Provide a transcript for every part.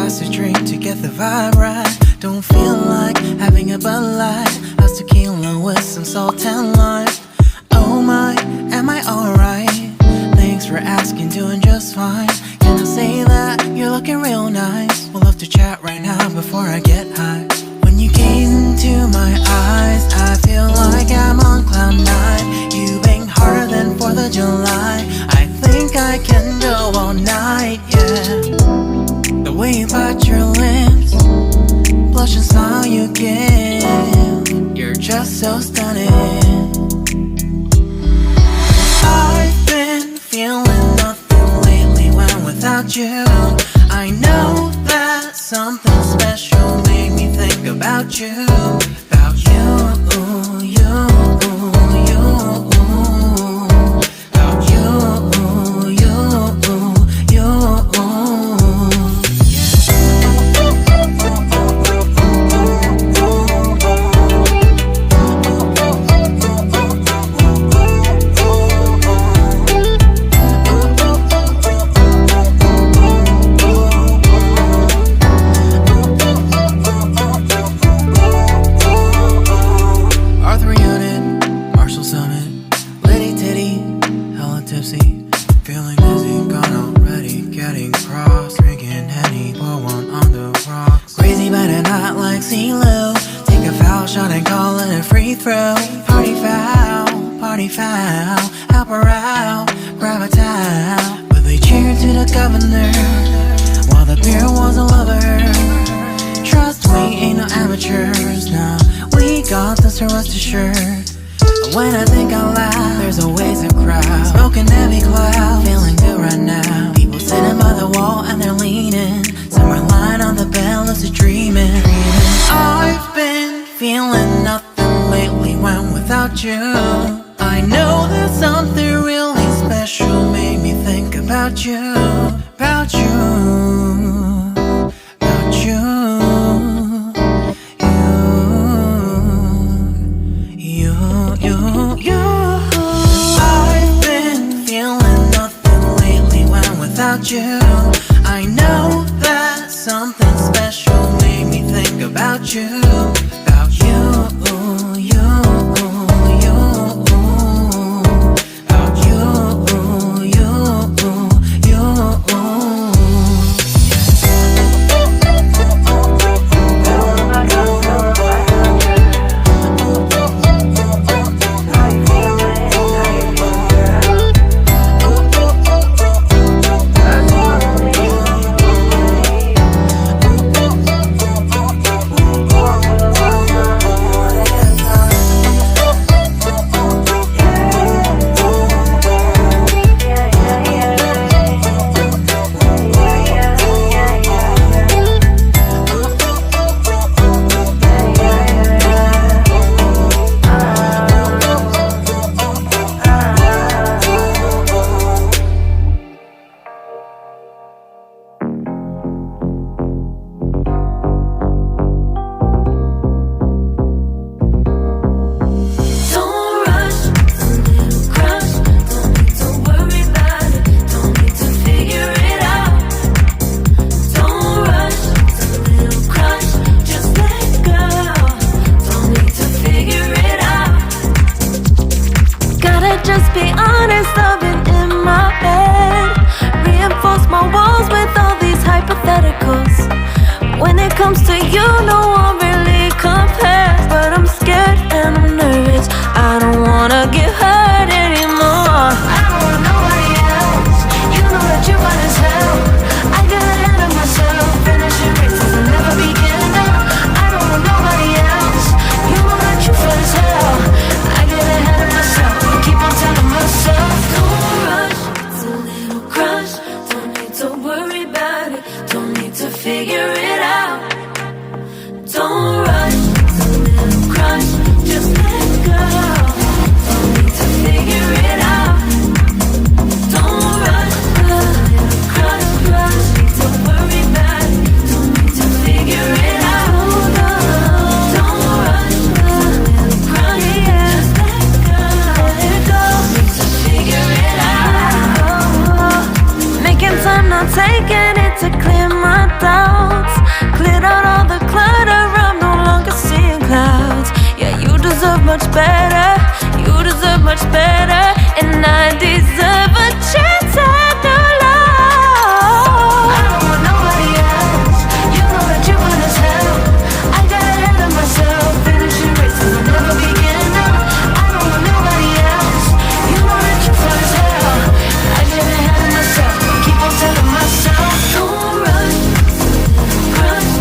has to drink to get the vibe right. Don't feel like having a Bud Light. How's tequila with some salt and lime? Oh my, am I alright? Thanks for asking, doing just fine. Can I say that you're looking real nice? We'll have to chat right now before I get high. When you gaze into my eyes, I feel like I'm on cloud nine. You bang harder than 4th of July. I think I can go all night, yeah. The way you bite your lips, blush and smile you give, you're just so stunning. I've been feeling nothing lately when without you. I know that something special made me think about you. About you, you, you. About you, you, you. Help her out, grab a towel. But they cheered to the governor while the beer was a lover. Trust we ain't no amateurs, nah. We got this, so rest assured. But when I think out loud, there's always a crowd smoking heavy cloud, feeling good right now. People sitting by the wall and they're leaning. Some are lying on the bed, lucid dreaming. I've been feeling nothing lately when without you. I know that something really special made me think about you. About you, about you, you. I've been feeling nothing lately when without you. I know that something special made me think about you. About you, you. taking it to clear my doubt. and I deserve a chance at new love. I don't want nobody else. You know that you're fun as hell. I got ahead of myself, finishing races will never begin now. I don't want nobody else. You know that you're fun as hell. I get ahead of myself, keep on telling myself, don't rush, crush,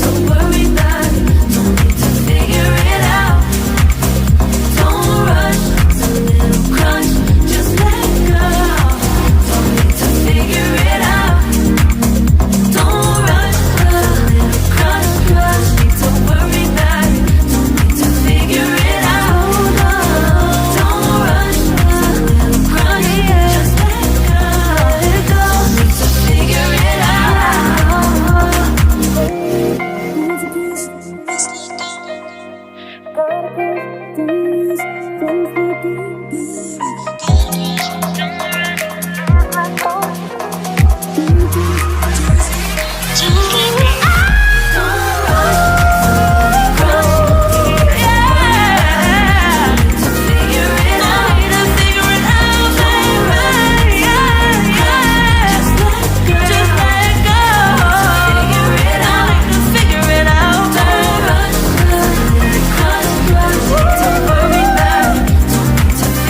don't worry about it, don't need to figure it out. Don't rush, it's a little crush, just let go. Don't need to figure it out. Don't rush, it's a little crush, need to worry about it, don't need to figure it out. Don't rush, it's a little crush, just let go. Don't need to figure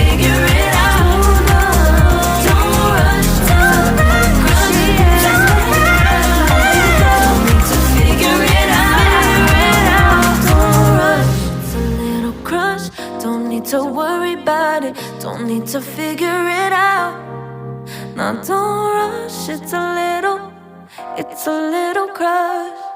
it to worry about it, don't need to figure it out. Now don't rush, it's a little crush.